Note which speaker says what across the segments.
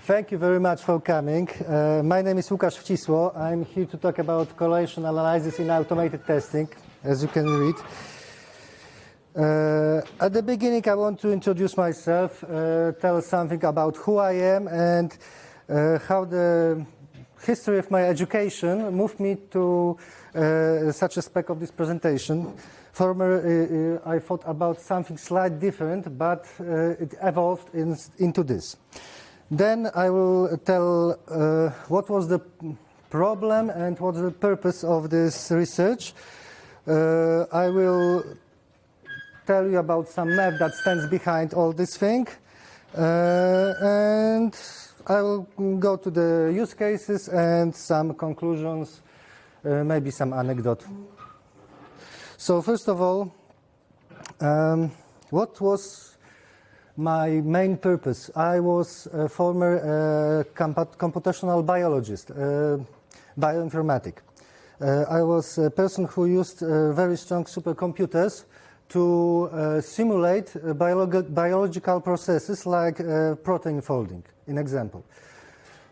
Speaker 1: Thank you very much for coming. My name is Łukasz Wcisło. I'm here to talk about correlation analysis in automated testing, as you can read. At the beginning, I want to introduce myself, tell something about who I am and how the history of my education moved me to such a spec of this presentation. Former, I thought about something slightly different, but it evolved into this. Then I will tell what was the problem and what's the purpose of this research. I will tell you about some math that stands behind all this thing. And I will go to the use cases and some conclusions, maybe some anecdote. So first of all, what was my main purpose? I was a former computational biologist, bioinformatic. I was a person who used very strong supercomputers to simulate biological processes like protein folding, in example.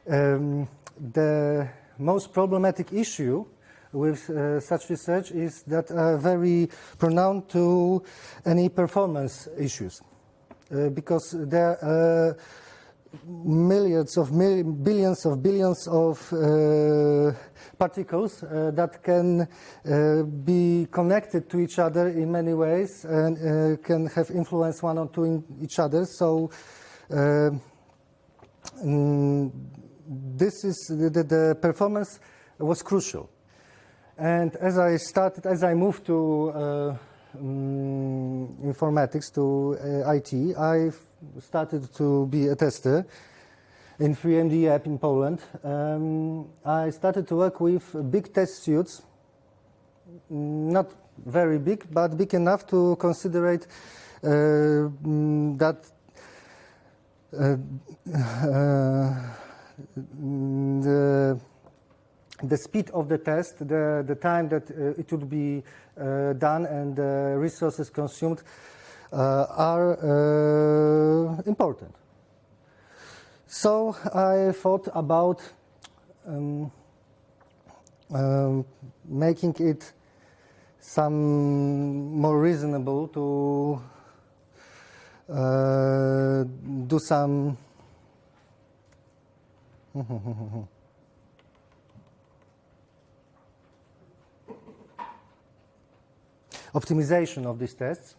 Speaker 1: The most problematic issue with such research is that very prone to any performance issues. Because there are billions of particles that can be connected to each other in many ways and can have influence one or two in each other. So this is the performance was crucial. And as I moved to informatics, to IT, I started to be a tester in 3MD app in Poland. I started to work with big test suites, not very big, but big enough to consider that the speed of the test, the time that it would be done and the resources consumed are important. So I thought about making it some more reasonable to do some optimization of these tests.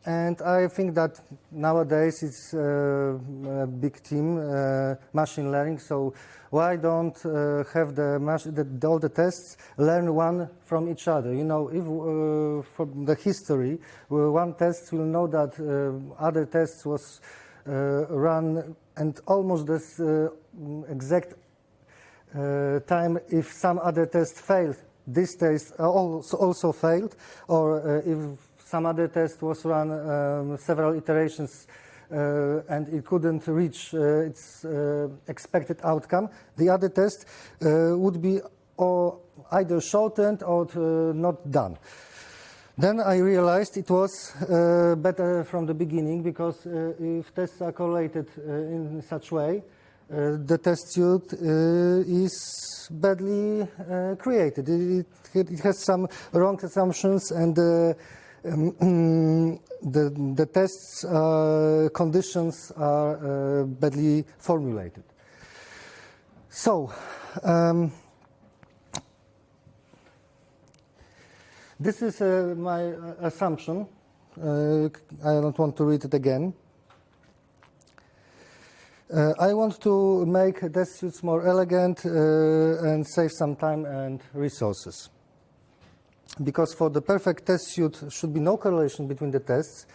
Speaker 1: And I think that nowadays it's a big team, machine learning, so why don't have all the tests learn one from each other? You know, if from the history, one test will know that other tests was run and almost this exact time if some other test failed. This test also failed, or if some other test was run several iterations and it couldn't reach its expected outcome, the other test would be either shortened or not done. Then I realized it was better from the beginning, because if tests are correlated in such way, the test suite is badly created. It has some wrong assumptions, and the tests conditions are badly formulated. So this is my assumption. I don't want to read it again. I want to make test suites more elegant and save some time and resources. Because for the perfect test suite should be no correlation between the tests.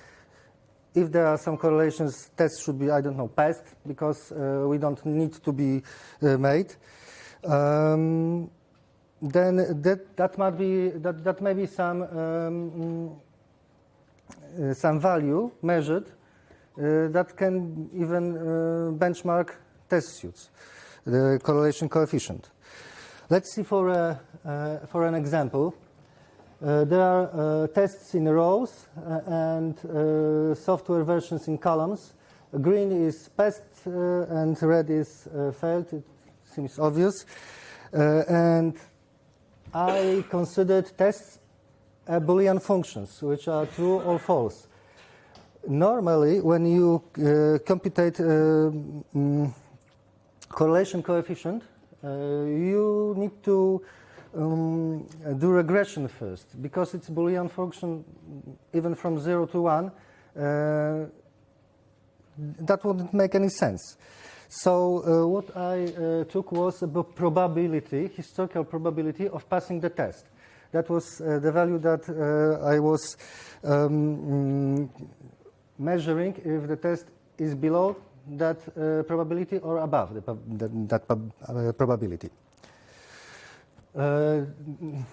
Speaker 1: If there are some correlations, tests should be, I don't know, passed, because we don't need to be made. Then that may be some value measured that can even benchmark test suites, the correlation coefficient. Let's see for an example. There are tests in rows and software versions in columns. Green is passed and red is failed. It seems obvious. And I considered tests Boolean functions, which are true or false. Normally, when you computate correlation coefficient, you need to do regression first, because it's Boolean function even from 0 to 1. That wouldn't make any sense. So what I took was a probability, historical probability of passing the test. That was the value that I was measuring if the test is below that probability or above that probability.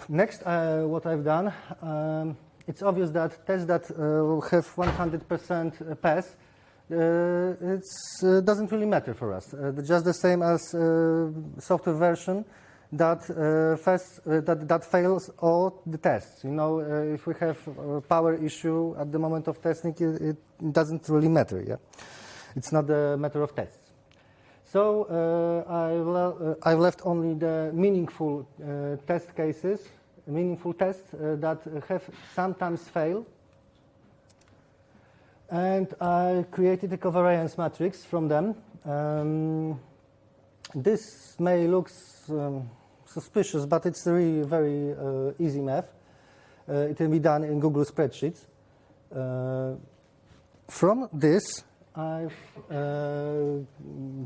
Speaker 1: Next, what I've done, it's obvious that tests that have 100% pass, it doesn't really matter for us. Just the same as software version that fails all the tests. You know, if we have a power issue at the moment of testing, it doesn't really matter. Yeah, it's not a matter of tests. So I left only the meaningful test cases, meaningful tests that have sometimes fail. And I created a covariance matrix from them. This may look suspicious, but it's really very easy math. It can be done in Google Spreadsheets. From this, I've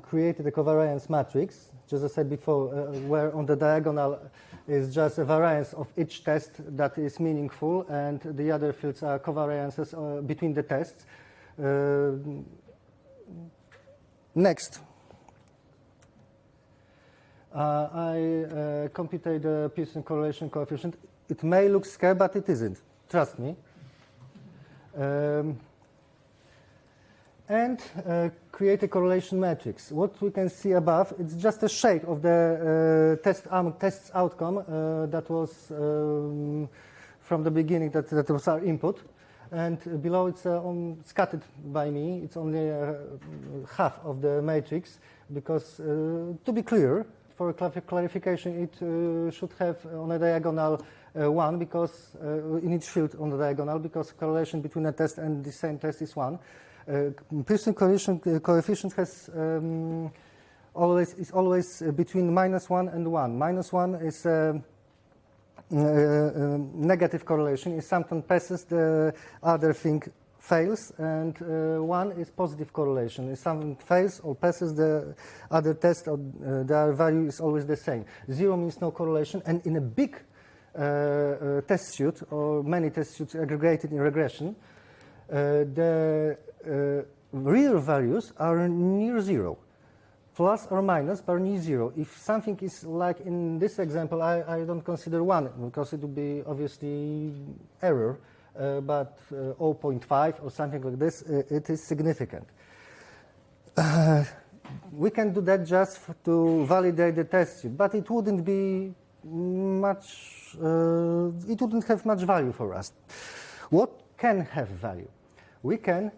Speaker 1: created a covariance matrix, just as I said before, where on the diagonal is just a variance of each test that is meaningful, and the other fields are covariances between the tests. Next, I computed the Pearson correlation coefficient. It may look scary, but it isn't. Trust me. And create a correlation matrix. What we can see above, it's just a shape of the test's outcome that was from the beginning, that was our input. And below it's scattered by me. It's only half of the matrix, because to be clear, for clarification, it should have on a diagonal 1, because in each field on the diagonal, because correlation between a test and the same test is 1. Pearson correlation coefficient has always between -1 and 1. -1 is negative correlation. If something passes, the other thing fails, and 1 is positive correlation. If something fails or passes, the other test or their value is always the same. 0 means no correlation, and in a big test suite or many test suites aggregated in regression, the real values are near 0, plus or minus, but near 0. If something is like in this example, I don't consider 1, because it would be obviously error, but 0.5 or something like this, it is significant. We can do that just to validate the test suite, but it wouldn't be much, it wouldn't have much value for us. What can have value? We can,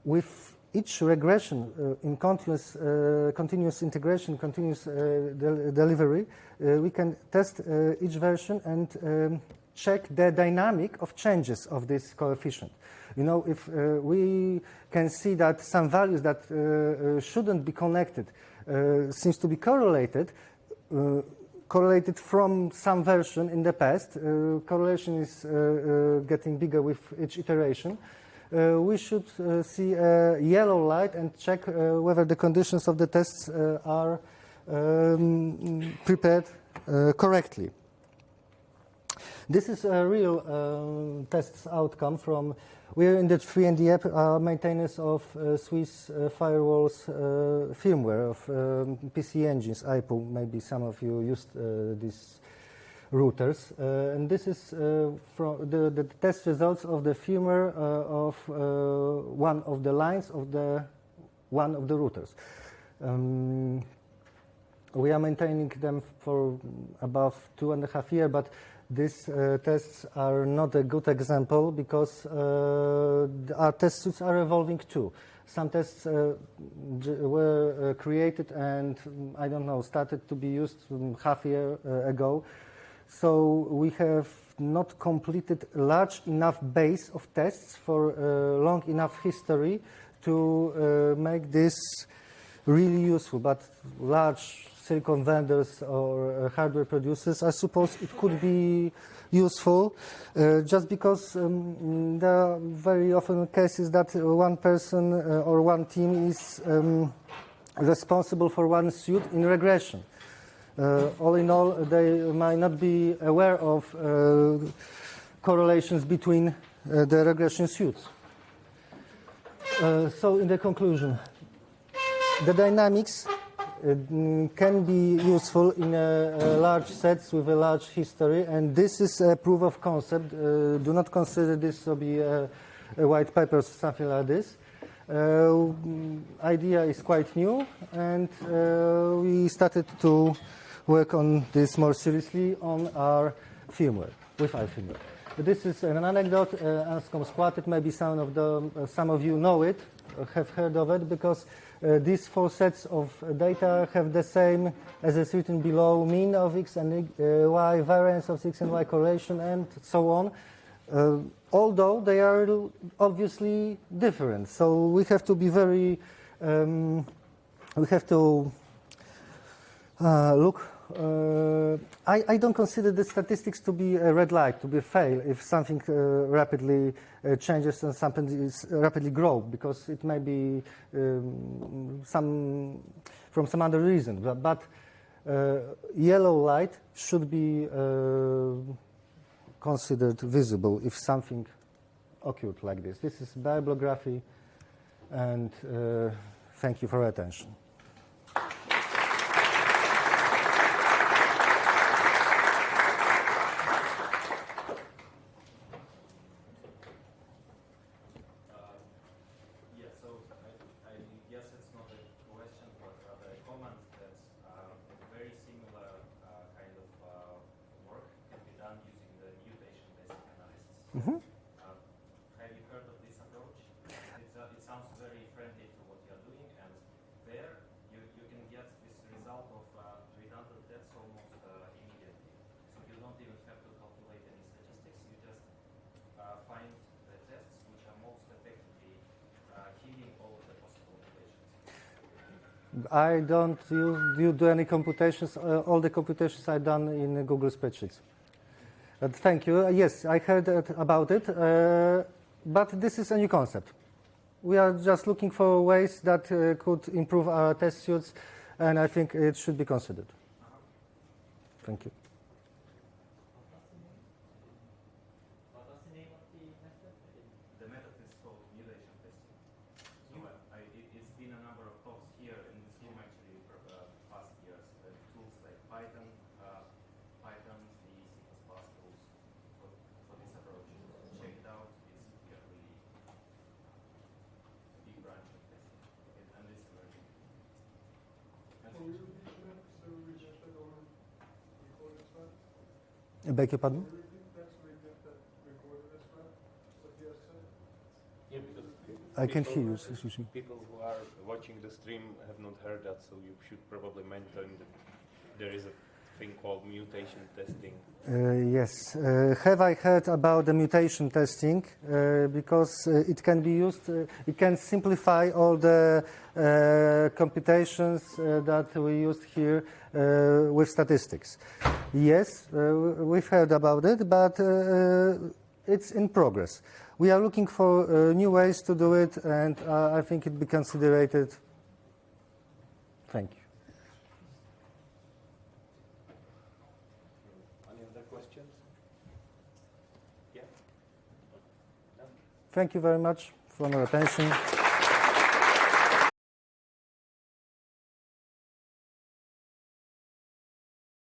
Speaker 1: with each regression in continuous integration, continuous delivery, we can test each version and check the dynamic of changes of this coefficient. You know, if we can see that some values that shouldn't be connected seems to be correlated from some version in the past, correlation is getting bigger with each iteration, we should see a yellow light and check whether the conditions of the tests are prepared correctly. This is a real test outcome from, we're in the 3ND app, maintainers of Swiss firewalls firmware of PC engines, IPO. Maybe some of you used these routers. And this is from the test results of the firmware of one of the lines of one of the routers. We are maintaining them for above 2.5 years, but these tests are not a good example, because our test suites are evolving too. some tests were created and, I don't know, started to be used half a year ago. So we have not completed a large enough base of tests for long enough history to make this really useful. But large silicon vendors or hardware producers, I suppose it could be useful, just because there are very often cases that one person or one team is responsible for one suit in regression. All in all, they might not be aware of correlations between the regression suits. So in the conclusion, the dynamics can be useful in large sets with a large history, and this is a proof of concept. Do not consider this to be a white paper or something like this. Idea is quite new, and we started to work on this more seriously on our firmware, with our firmware. This is an anecdote, Anscombe's quartet. Maybe some of you know it, have heard of it, because these four sets of data have the same, as is written below, mean of x and y, variance of x and y correlation, and so on, although they are obviously different. So we have to be very, we have to look. I don't consider the statistics to be a red light, to be a fail, if something rapidly changes and something is rapidly grow, because it may be from some other reason. But yellow light should be considered visible if something occurred like this. This is bibliography, and thank you for your attention.
Speaker 2: Have you heard of this approach? It sounds very friendly to what you're doing, and there you can get this result of redundant tests almost immediately. So you don't even have to calculate any statistics. You just find the tests which are most effectively killing all of the possible relations.
Speaker 1: I don't do any computations. All the computations are done in Google spreadsheets. Thank you. Yes, I heard about it, but this is a new concept. We are just looking for ways that could improve our test suits, and I think it should be considered. Thank you.
Speaker 2: What was the name of the method? The method is called mutation testing. So it's been a number of talks here in this room actually for the past years. Tools like Python, C, C++ tools for this approach. Check it out. It's really a big branch of testing, and it's emerging.
Speaker 3: Can you repeat that so we get that on recorded as well?
Speaker 1: Beg your pardon?
Speaker 3: Can you repeat that so we get that recorded as well? What you have said?
Speaker 4: Yeah, because
Speaker 1: I can't hear you. Excuse me.
Speaker 4: people who are watching the stream have not heard that, so you should probably mention that there is a thing called mutation testing.
Speaker 1: Yes. Have I heard about the mutation testing? Because it can be used, it can simplify all the computations that we used here with statistics. Yes, we've heard about it, but it's in progress. We are looking for new ways to do it, and I think it be considered. Thank you.
Speaker 4: Any other questions? Yeah? No?
Speaker 1: Thank you very much for your attention.